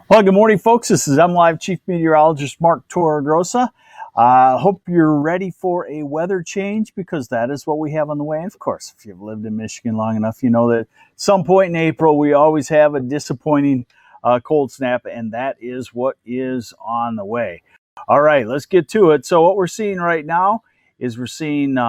Well, good morning, folks. This is MLive Chief Meteorologist Mark Torregrossa. Hope you're ready for a weather change because that is what we have on the way. And of course, if you've lived in Michigan long enough, you know that at some point in April, we always have a disappointing cold snap, and that is what is on the way. All right, let's get to it. So what we're seeing right now is we're seeing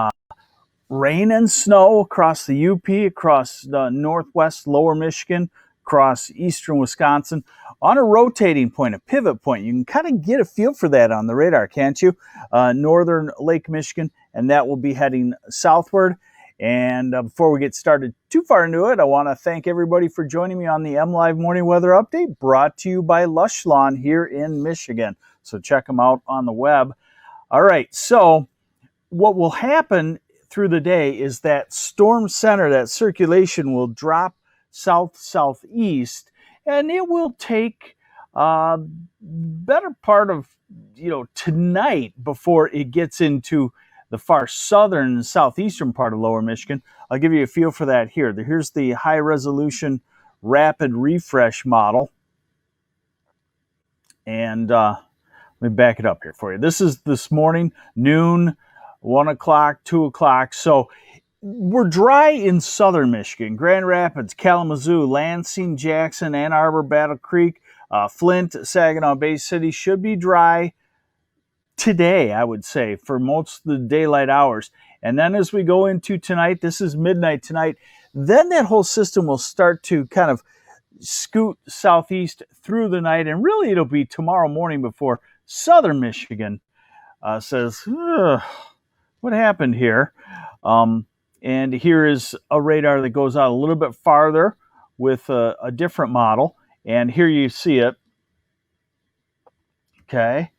rain and snow across the UP, across the northwest lower Michigan, across eastern Wisconsin on a rotating point, a pivot point. You can kind of get a feel for that on the radar, can't you? Northern Lake Michigan, and that will be heading southward. And before we get started too far into it, I want to thank everybody for joining me on the MLive Morning Weather Update, brought to you by Lush Lawn here in Michigan. So check them out on the web. All right, so what will happen through the day is that storm center, that circulation will drop south-southeast, and it will take better part of tonight before it gets into the far southern and southeastern part of lower Michigan. I'll give you a feel for that here. Here's the high resolution rapid refresh model, and let me back it up here for you. This is this morning, noon, 1 o'clock, 2 o'clock. So we're dry in southern Michigan. Grand Rapids, Kalamazoo, Lansing, Jackson, Ann Arbor, Battle Creek, Flint, Saginaw Bay City should be dry today, I would say, for most of the daylight hours. And then as we go into tonight, this is midnight tonight, then that whole system will start to kind of scoot southeast through the night. And really it'll be tomorrow morning before southern Michigan says, what happened here? And here is a radar that goes out a little bit farther with a different model. And here you see it. Okay.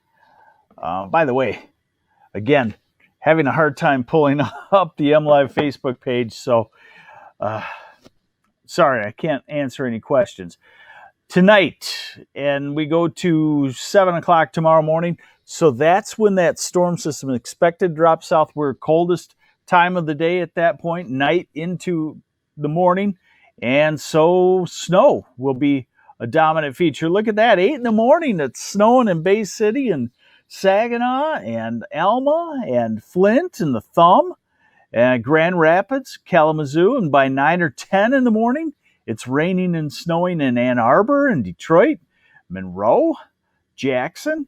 By the way, again, having a hard time pulling up the MLive Facebook page. So sorry, I can't answer any questions. Tonight, and we go to 7 o'clock tomorrow morning. So that's when that storm system is expected to drop south. We're coldest time of the day at that point, night into the morning. And so snow will be a dominant feature. Look at that, 8 in the morning, it's snowing in Bay City and Saginaw and Alma and Flint and the Thumb and Grand Rapids, Kalamazoo. And by 9 or 10 in the morning, it's raining and snowing in Ann Arbor and Detroit, Monroe, Jackson.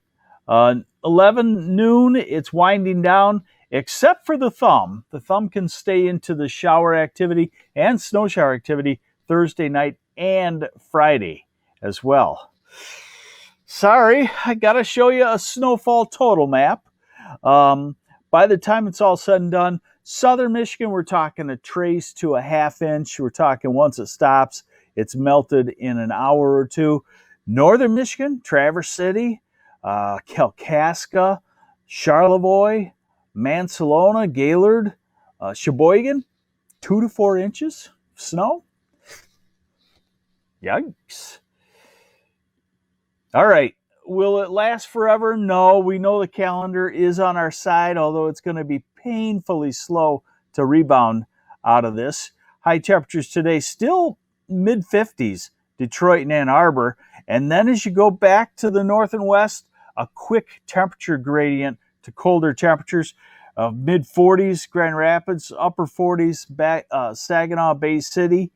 11 noon, it's winding down, except for the Thumb. The Thumb can stay into the shower activity and snow shower activity Thursday night and Friday as well. Sorry, I got to show you a snowfall total map. By the time it's all said and done, southern Michigan, we're talking a trace to a half inch. We're talking once it stops, it's melted in an hour or two. Northern Michigan, Traverse City, Kalkaska, Charlevoix, Mansalona, Gaylord, Sheboygan, 2 to 4 inches of snow. Yikes. All right. Will it last forever? No. We know the calendar is on our side, although it's going to be painfully slow to rebound out of this. High temperatures today still mid-50s, Detroit and Ann Arbor. And then as you go back to the north and west, a quick temperature gradient to colder temperatures of mid-40s, Grand Rapids, upper 40s, Saginaw Bay City,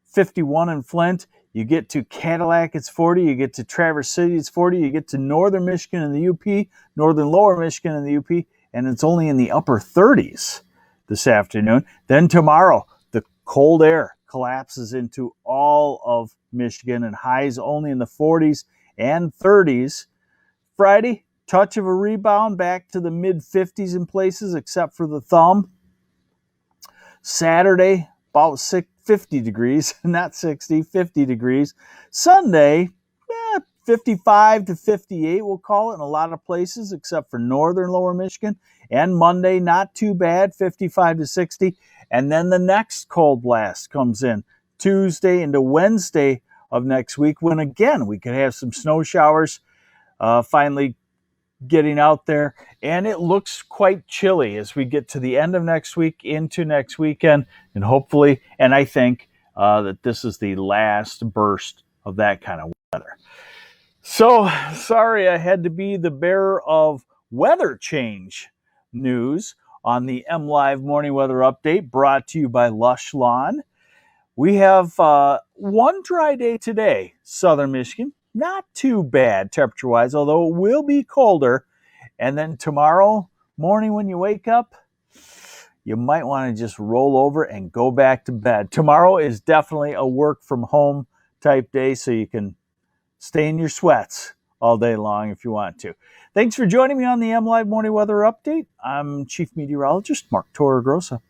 51 in Flint. You get to Cadillac, it's 40. You get to Traverse City, it's 40. You get to northern Michigan and the UP, northern lower Michigan and the UP, and it's only in the upper 30s this afternoon. Then tomorrow, the cold air collapses into all of Michigan and highs only in the 40s and 30s. Friday, touch of a rebound back to the mid-50s in places, except for the Thumb. Saturday, about 50 degrees, not 60, 50 degrees. Sunday, 55 to 58, we'll call it, in a lot of places, except for northern lower Michigan. And Monday, not too bad, 55 to 60. And then the next cold blast comes in Tuesday into Wednesday of next week, when again, we could have some snow showers finally getting out there, and it looks quite chilly as we get to the end of next week into next weekend, and hopefully, and I think that this is the last burst of that kind of weather. So sorry I had to be the bearer of weather change news on the MLive morning weather update brought to you by Lush Lawn. We have one dry day today, southern Michigan. Not too bad temperature wise, although it will be colder. And then tomorrow morning when you wake up, you might want to just roll over and go back to bed. Tomorrow is definitely a work from home type day, so you can stay in your sweats all day long if you want to. Thanks for joining me on the MLive Morning Weather Update. I'm Chief Meteorologist Mark Torregrossa.